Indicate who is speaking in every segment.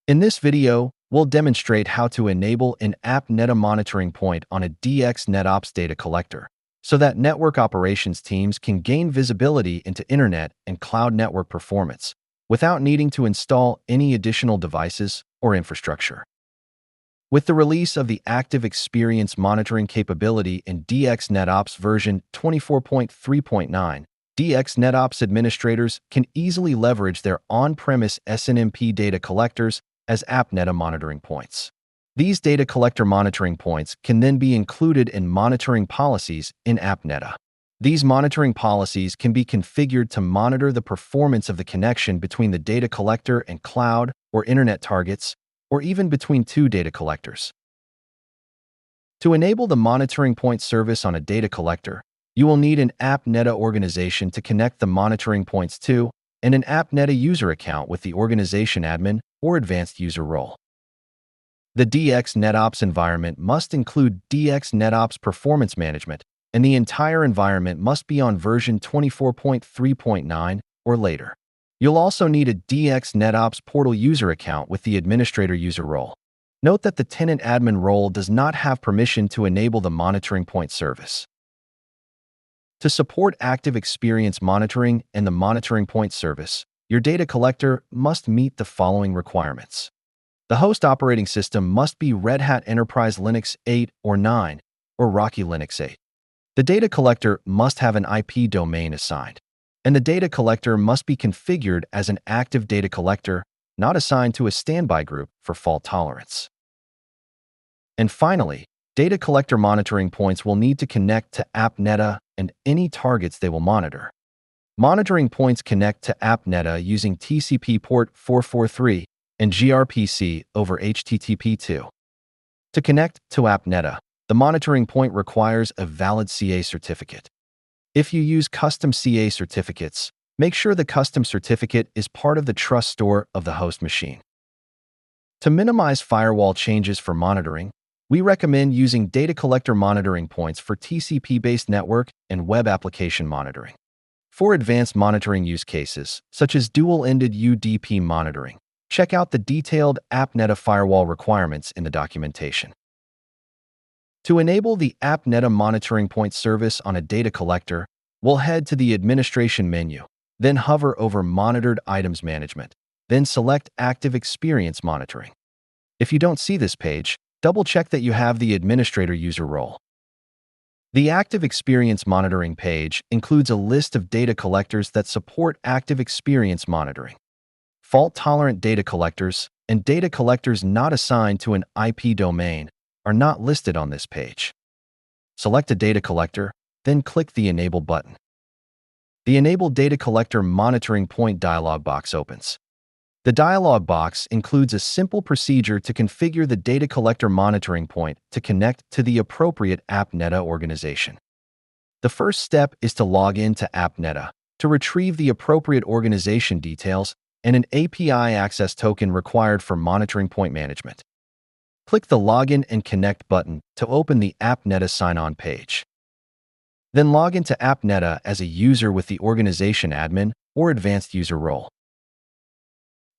Speaker 1: In this video, we'll demonstrate how to enable an AppNeta Monitoring Point on a DX NetOps data collector so that network operations teams can gain visibility into internet and cloud network performance without needing to install any additional devices or infrastructure. With the release of the Active Experience Monitoring capability in DX NetOps version 24.3.9, DX NetOps administrators can easily leverage their on-premise SNMP data collectors as AppNeta monitoring points. These data collector monitoring points can then be included in monitoring policies in AppNeta. These monitoring policies can be configured to monitor the performance of the connection between the data collector and cloud or internet targets, or even between two data collectors. To enable the monitoring point service on a data collector, you will need an AppNeta organization to connect the monitoring points to, and an AppNeta user account with the organization admin or advanced user role. The DX NetOps environment must include DX NetOps Performance Management, and the entire environment must be on version 24.3.9 or later. You'll also need a DX NetOps Portal user account with the administrator user role. Note that the tenant admin role does not have permission to enable the monitoring point service. To support active experience monitoring and the monitoring point service, your data collector must meet the following requirements. The host operating system must be Red Hat Enterprise Linux 8 or 9 or Rocky Linux 8. The data collector must have an IP domain assigned, and the data collector must be configured as an active data collector, not assigned to a standby group for fault tolerance. And finally, data collector monitoring points will need to connect to AppNeta and any targets they will monitor. Monitoring points connect to AppNeta using TCP port 443 and gRPC over HTTP2. To connect to AppNeta, the monitoring point requires a valid CA certificate. If you use custom CA certificates, make sure the custom certificate is part of the trust store of the host machine. To minimize firewall changes for monitoring, we recommend using data collector monitoring points for TCP-based network and web application monitoring. For advanced monitoring use cases, such as dual-ended UDP monitoring, check out the detailed AppNeta firewall requirements in the documentation. To enable the AppNeta monitoring point service on a data collector, we'll head to the administration menu, then hover over Monitored Items Management, then select Active Experience Monitoring. If you don't see this page, double-check that you have the administrator user role. The Active Experience Monitoring page includes a list of data collectors that support active experience monitoring. Fault-tolerant data collectors and data collectors not assigned to an IP domain are not listed on this page. Select a data collector, then click the Enable button. The Enable Data Collector Monitoring Point dialog box opens. The dialog box includes a simple procedure to configure the data collector monitoring point to connect to the appropriate AppNeta organization. The first step is to log in to AppNeta to retrieve the appropriate organization details and an API access token required for monitoring point management. Click the Login and Connect button to open the AppNeta sign-on page. Then log into AppNeta as a user with the organization admin or advanced user role.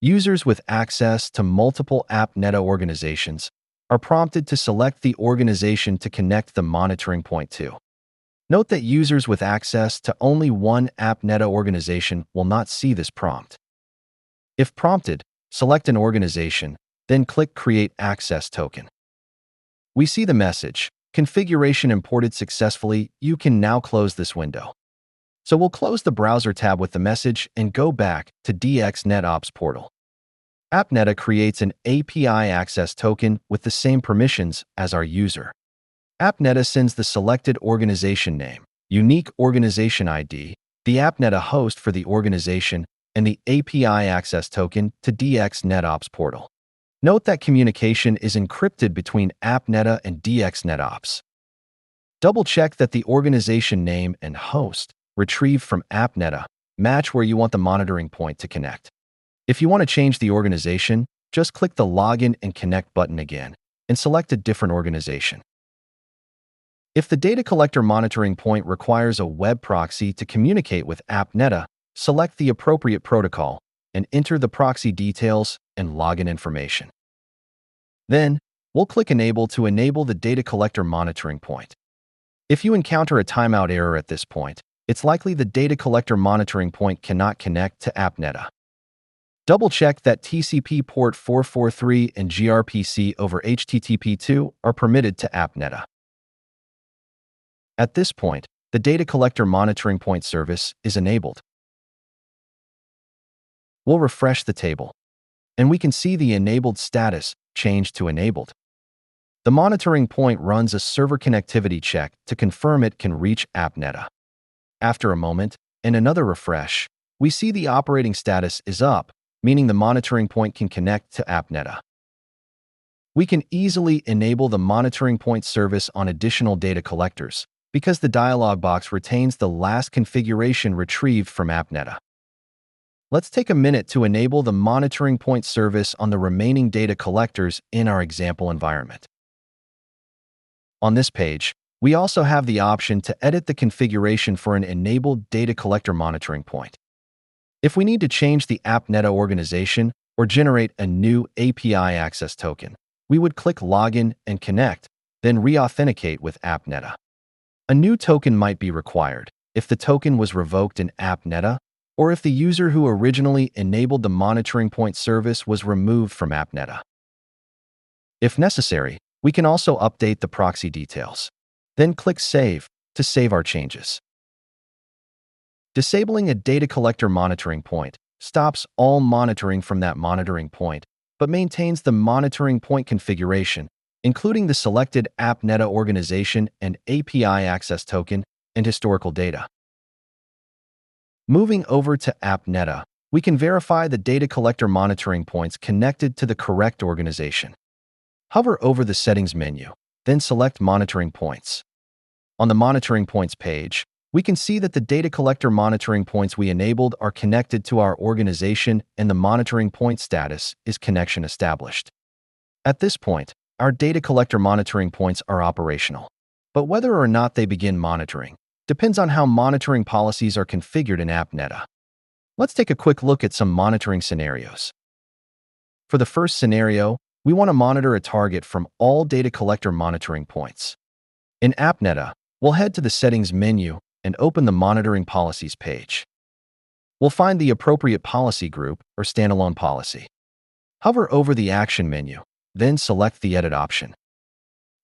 Speaker 1: Users with access to multiple AppNeta organizations are prompted to select the organization to connect the monitoring point to. Note that users with access to only one AppNeta organization will not see this prompt. If prompted, select an organization, then click Create Access Token. We see the message, Configuration imported successfully. You can now close this window. So we'll close the browser tab with the message and go back to DX NetOps Portal. AppNeta creates an API access token with the same permissions as our user. AppNeta sends the selected organization name, unique organization ID, the AppNeta host for the organization, and the API access token to DX NetOps Portal. Note that communication is encrypted between AppNeta and DX NetOps. Double-check that the organization name and host retrieved from AppNeta match where you want the monitoring point to connect. If you want to change the organization, just click the Login and Connect button again and select a different organization. If the data collector monitoring point requires a web proxy to communicate with AppNeta, select the appropriate protocol and enter the proxy details and login information. Then, we'll click Enable to enable the data collector monitoring point. If you encounter a timeout error at this point, it's likely the data collector monitoring point cannot connect to AppNeta. Double-check that TCP port 443 and gRPC over HTTP2 are permitted to AppNeta. At this point, the data collector monitoring point service is enabled. We'll refresh the table, and we can see the enabled status change to enabled. The monitoring point runs a server connectivity check to confirm it can reach AppNeta. After a moment and another refresh, we see the operating status is up, meaning the monitoring point can connect to AppNeta. We can easily enable the monitoring point service on additional data collectors because the dialog box retains the last configuration retrieved from AppNeta. Let's take a minute to enable the monitoring point service on the remaining data collectors in our example environment. On this page, we also have the option to edit the configuration for an enabled data collector monitoring point. If we need to change the AppNeta organization or generate a new API access token, we would click Login and Connect, then re-authenticate with AppNeta. A new token might be required if the token was revoked in AppNeta or if the user who originally enabled the monitoring point service was removed from AppNeta. If necessary, we can also update the proxy details. Then click Save to save our changes. Disabling a data collector monitoring point stops all monitoring from that monitoring point, but maintains the monitoring point configuration, including the selected AppNeta organization and API access token and historical data. Moving over to AppNeta, we can verify the data collector monitoring points connected to the correct organization. Hover over the Settings menu, then select Monitoring Points. On the Monitoring Points page, we can see that the data collector monitoring points we enabled are connected to our organization and the monitoring point status is Connection Established. At this point, our data collector monitoring points are operational, but whether or not they begin monitoring depends on how monitoring policies are configured in AppNeta. Let's take a quick look at some monitoring scenarios. For the first scenario, we want to monitor a target from all data collector monitoring points. In AppNeta, we'll head to the Settings menu and open the Monitoring Policies page. We'll find the appropriate policy group or standalone policy. Hover over the Action menu, then select the Edit option.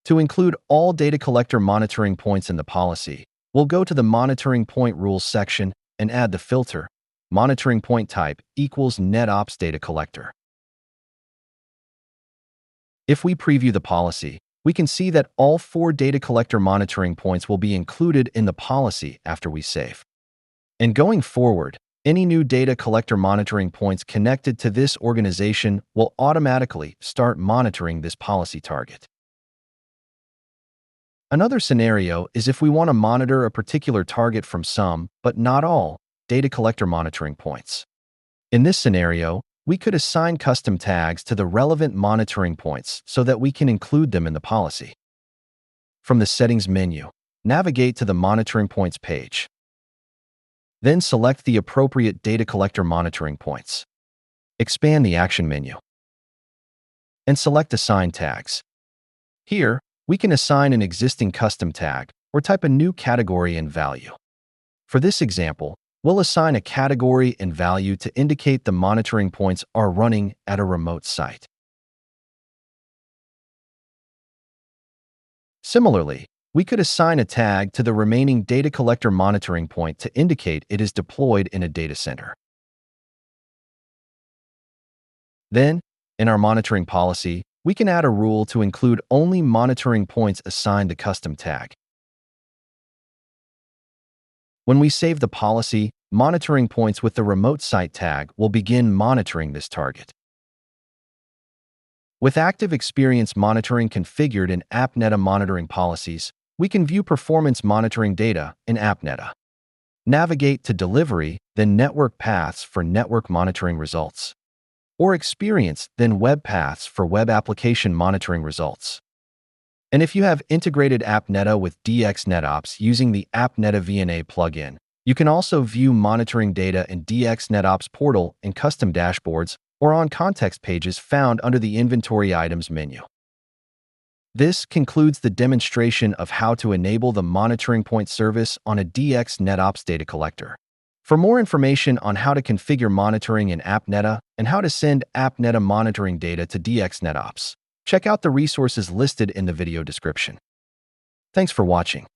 Speaker 1: To include all data collector monitoring points in the policy, we'll go to the Monitoring Point Rules section and add the filter Monitoring Point Type equals NetOps Data Collector. If we preview the policy, we can see that all 4 data collector monitoring points will be included in the policy after we save. And going forward, any new data collector monitoring points connected to this organization will automatically start monitoring this policy target. Another scenario is if we want to monitor a particular target from some, but not all, data collector monitoring points. In this scenario, we could assign custom tags to the relevant monitoring points so that we can include them in the policy. From the Settings menu, navigate to the Monitoring Points page. Then select the appropriate data collector monitoring points. Expand the Action menu and select Assign Tags. Here, we can assign an existing custom tag or type a new category and value. For this example, we'll assign a category and value to indicate the monitoring points are running at a remote site. Similarly, we could assign a tag to the remaining data collector monitoring point to indicate it is deployed in a data center. Then, in our monitoring policy, we can add a rule to include only monitoring points assigned the custom tag. When we save the policy, monitoring points with the remote site tag will begin monitoring this target. With active experience monitoring configured in AppNeta monitoring policies, we can view performance monitoring data in AppNeta. Navigate to Delivery, then Network Paths for network monitoring results, or Experience, then Web Paths for web application monitoring results. And if you have integrated AppNeta with DX NetOps using the AppNeta VNA plugin, You can also view monitoring data in DX NetOps Portal in custom dashboards or on context pages found under the Inventory Items menu. This concludes the demonstration of how to enable the monitoring point service on a DX NetOps data collector. For more information on how to configure monitoring in AppNeta and how to send AppNeta monitoring data to DX NetOps, check out the resources listed in the video description. Thanks for watching.